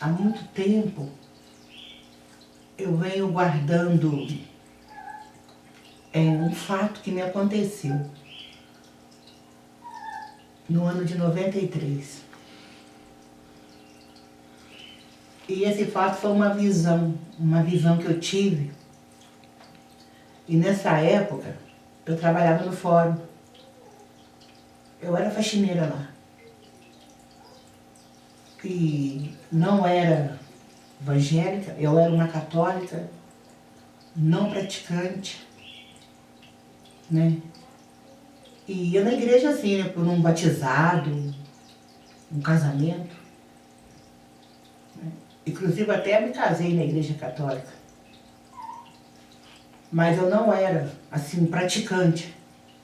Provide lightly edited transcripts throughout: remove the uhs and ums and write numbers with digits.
Há muito tempo eu venho guardando um fato que me aconteceu no ano de 93. E esse fato foi uma visão que eu tive. E nessa época eu trabalhava no fórum. Eu era faxineira lá. E não era evangélica, eu era uma católica, não praticante, né? E ia na igreja assim, né? Por um batizado, um casamento. Né? Inclusive até me casei na igreja católica. Mas eu não era, assim, praticante.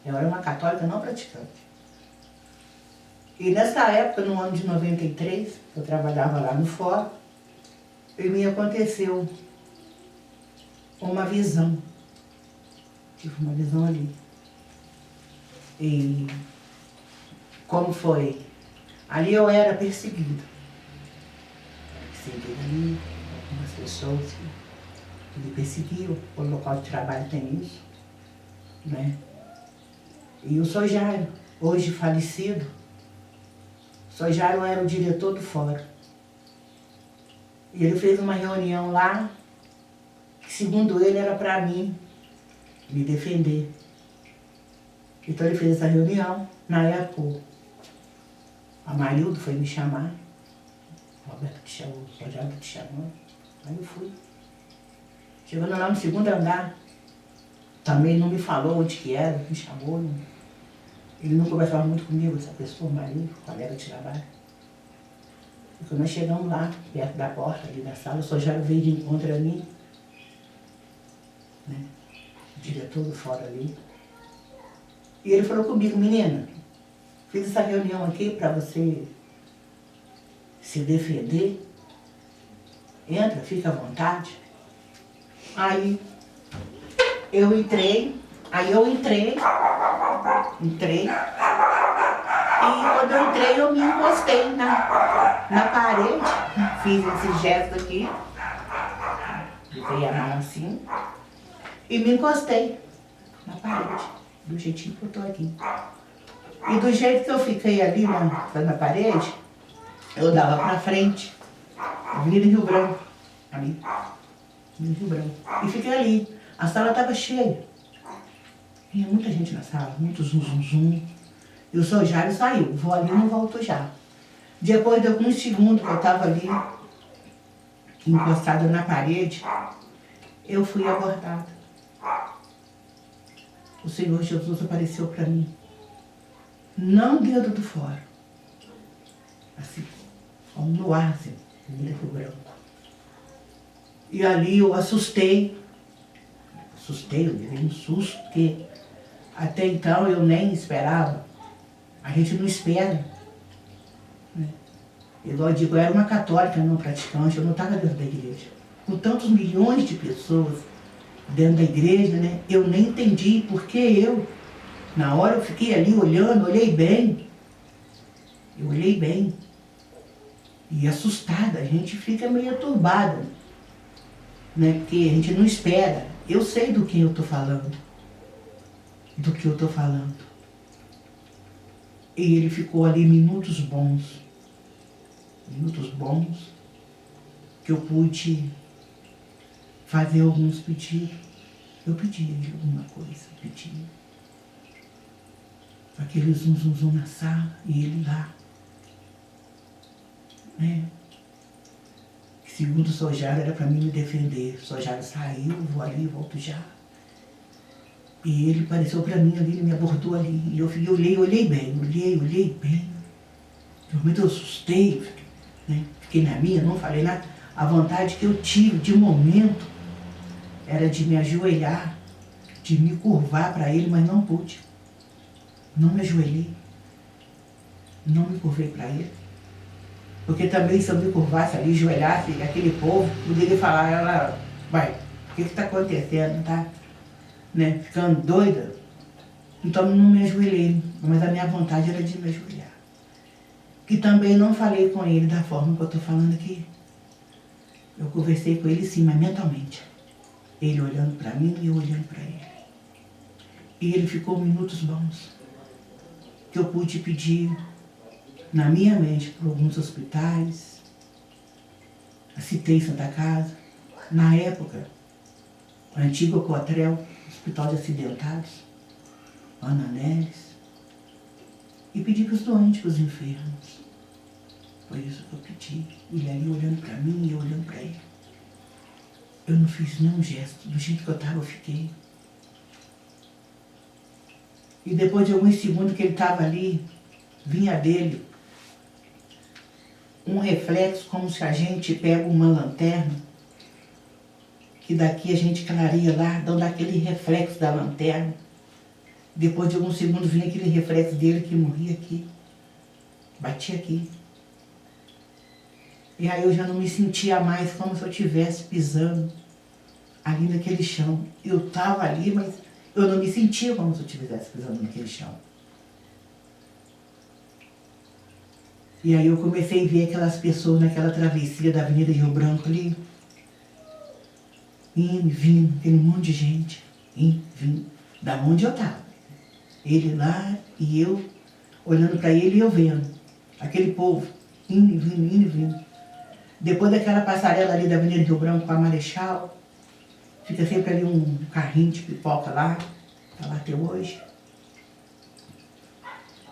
Eu era uma católica não praticante. E nessa época, no ano de 93, eu trabalhava lá no fórum, e me aconteceu uma visão. Tive uma visão ali. E como foi? Ali eu era perseguida. Perseguida ali, algumas pessoas que me perseguiam. O local de trabalho tem isso, né? E o Sr. Jairo, hoje falecido, o Sr. Jairo era o diretor do fórum. E ele fez uma reunião lá, que segundo ele era para mim me defender. Então ele fez essa reunião. Na época, a Marildo foi me chamar. O Roberto te chamou, o Sr. Jairo te chamou. Aí eu fui. Chegando lá no segundo andar, também não me falou onde que era, me chamou. Não. Ele não conversava muito comigo, essa pessoa, o marido, colega de trabalho. E quando nós chegamos lá, perto da porta ali da sala, o Sr. Jairo veio de encontro a mim, né? O diretor do fórum ali. E ele falou comigo: menina, fiz essa reunião aqui para você se defender. Entra, fica à vontade. Aí eu entrei. E quando eu entrei, eu me encostei na parede, fiz esse gesto aqui, botei a mão assim, e me encostei na parede, do jeitinho que eu tô aqui. E do jeito que eu fiquei ali na parede, eu dava pra frente, Avenida Rio Branco, ali, Avenida Rio Branco, e fiquei ali. A sala estava cheia, tinha muita gente na sala, muito zum. E o Sr. Jairo saiu, vou ali e não volto já. Depois de alguns segundos que eu estava ali, encostada na parede, eu fui abordada. O Senhor Jesus apareceu para mim, não dentro do fórum, assim, no ar, assim, Rio Branco. E ali eu assustei, eu levei um susto, porque até então eu nem esperava. A gente não espera, né? Igual eu digo, eu era uma católica não praticante, eu não estava dentro da igreja. Com tantos milhões de pessoas dentro da igreja, né? Eu nem entendi porque eu, na hora eu fiquei ali olhando, olhei bem. Eu olhei bem. E assustada, a gente fica meio turbada, né? Porque a gente não espera. Eu sei do que eu estou falando. E ele ficou ali minutos bons, que eu pude fazer alguns pedidos. Eu pedi alguma coisa, aquele zum na sala e ele lá, né? Que segundo o Sr. Jairo era para mim me defender. O Sr. Jairo saiu, vou ali, volto já. E ele apareceu para mim ali, ele me abordou ali. E eu olhei bem. Realmente eu assustei, né? Fiquei na minha, não falei nada. A vontade que eu tive de momento era de me ajoelhar, de me curvar para ele, mas não pude. Não me ajoelhei. Não me curvei para ele. Porque também se eu me curvasse ali, ajoelhasse, aquele povo poderia falar, ela, vai, o que está acontecendo, tá? Né, ficando doida. Então não me ajoelhei, mas a minha vontade era de me ajoelhar. que também não falei com ele da forma que eu estou falando aqui. Eu conversei com ele sim, mas mentalmente. Ele olhando para mim e eu olhando para ele. E ele ficou minutos bons, que eu pude pedir na minha mente por alguns hospitais. Citei Santa Casa, na época, a antiga Cotrel, Hospital de Acidentados, Ana Neves, e pedi para os doentes, para os enfermos. Foi isso que eu pedi. Ele ali olhando para mim e eu olhando para ele. Eu não fiz nenhum gesto, do jeito que eu estava eu fiquei. E depois de alguns segundos que ele estava ali, vinha dele um reflexo como se a gente pega uma lanterna, que daqui a gente clareia lá, dando aquele reflexo da lanterna. Depois de alguns segundos vinha aquele reflexo dele que morria aqui, batia aqui. E aí eu já não me sentia mais como se eu estivesse pisando ali naquele chão. Eu estava ali, mas eu não me sentia como se eu estivesse pisando naquele chão. E aí eu comecei a ver aquelas pessoas naquela travessia da Avenida Rio Branco ali, indo e vindo, aquele monte de gente, indo e vindo, da onde eu estava. Ele lá e eu olhando para ele e eu vendo. Aquele povo, indo e vindo, indo e vindo. Depois daquela passarela ali da Avenida Rio Branco com a Marechal, fica sempre ali um carrinho de pipoca lá, tá lá até hoje.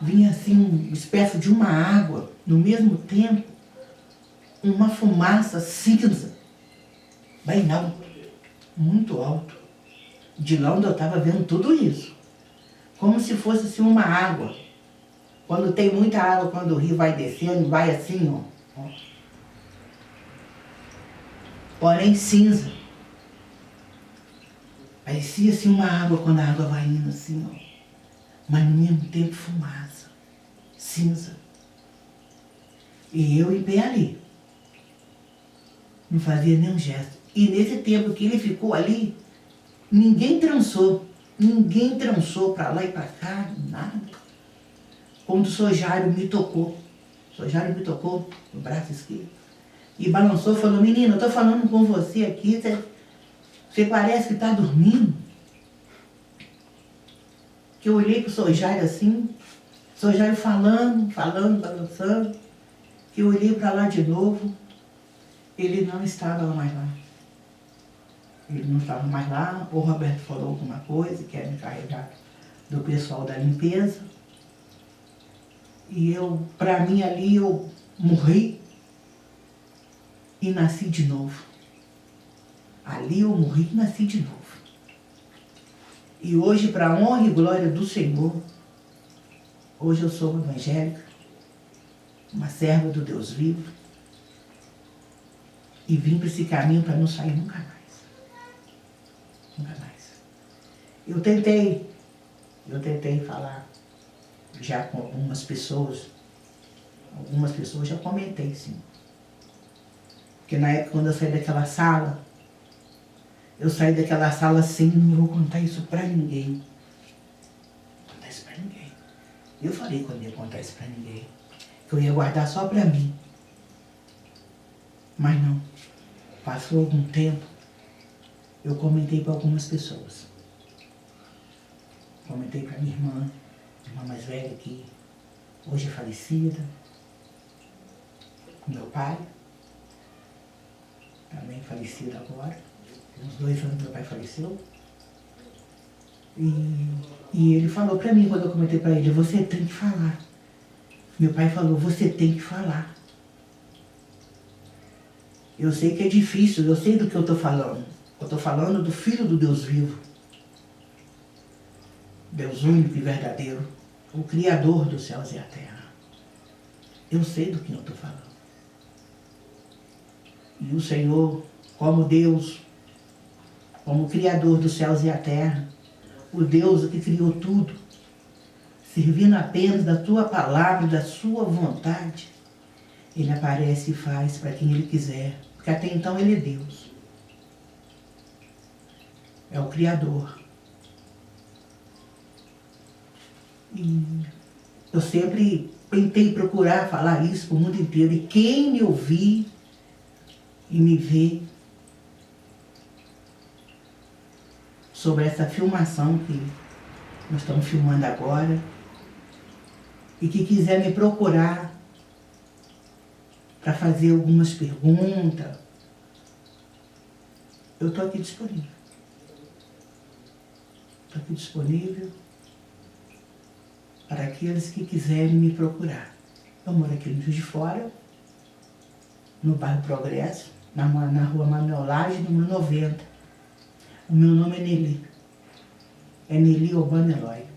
Vinha assim uma espécie de uma água, no mesmo tempo, uma fumaça cinza, bem alto, muito alto. De lá onde eu estava vendo tudo isso. Como se fosse assim uma água. Quando tem muita água, quando o rio vai descendo, vai assim, ó. Porém cinza. Parecia assim uma água quando a água vai indo assim, ó. Mas no mesmo tempo fumaça, cinza. E eu em pé ali. Não fazia nenhum gesto. E nesse tempo que ele ficou ali, ninguém trançou. Ninguém trançou para lá e para cá, nada. Quando o Sr. Jairo me tocou. O Sr. Jairo me tocou no braço esquerdo. E balançou e falou, menina, eu estou falando com você aqui, você parece que está dormindo. Que eu olhei para o Sr. Jairo assim, o Sr. Jairo falando, balançando. Que eu olhei para lá de novo, ele não estava mais lá. Ele não estava mais lá, o Roberto falou alguma coisa, que era encarregado do pessoal da limpeza. E eu, para mim ali, eu morri e nasci de novo. Ali eu morri e nasci de novo. E hoje, para a honra e glória do Senhor, hoje eu sou evangélica, uma serva do Deus vivo, e vim para esse caminho para não sair nunca mais. Nunca mais. Eu tentei falar já com algumas pessoas já comentei, sim. Porque na época, quando eu saí daquela sala, assim, não vou contar isso pra ninguém. Não vou contar isso pra ninguém. Eu falei quando ia contar isso pra ninguém, que eu ia guardar só pra mim. Mas não. Passou algum tempo, eu comentei pra algumas pessoas. Comentei pra minha irmã mais velha, que hoje é falecida. Meu pai, também falecido agora. Uns 2 anos meu pai faleceu. E ele falou pra mim, quando eu comentei pra ele, você tem que falar. Meu pai falou, você tem que falar. Eu sei que é difícil, eu sei do que eu estou falando. Eu estou falando do Filho do Deus vivo. Deus único e verdadeiro. O Criador dos céus e a terra. Eu sei do que eu estou falando. E o Senhor, como Deus, como Criador dos céus e a terra, o Deus que criou tudo, servindo apenas da tua palavra, da sua vontade, Ele aparece e faz para quem Ele quiser, porque até então Ele é Deus. É o Criador. E eu sempre tentei procurar falar isso para o mundo inteiro. E quem me ouvir e me ver sobre essa filmação que nós estamos filmando agora, e que quiser me procurar para fazer algumas perguntas, eu estou aqui disponível. Estou aqui disponível para aqueles que quiserem me procurar. Eu moro aqui no Juiz de Fora, no bairro Progresso, na rua Manuel Lage, número 90. O meu nome é Nelly. É Nelly Urbano Eloy.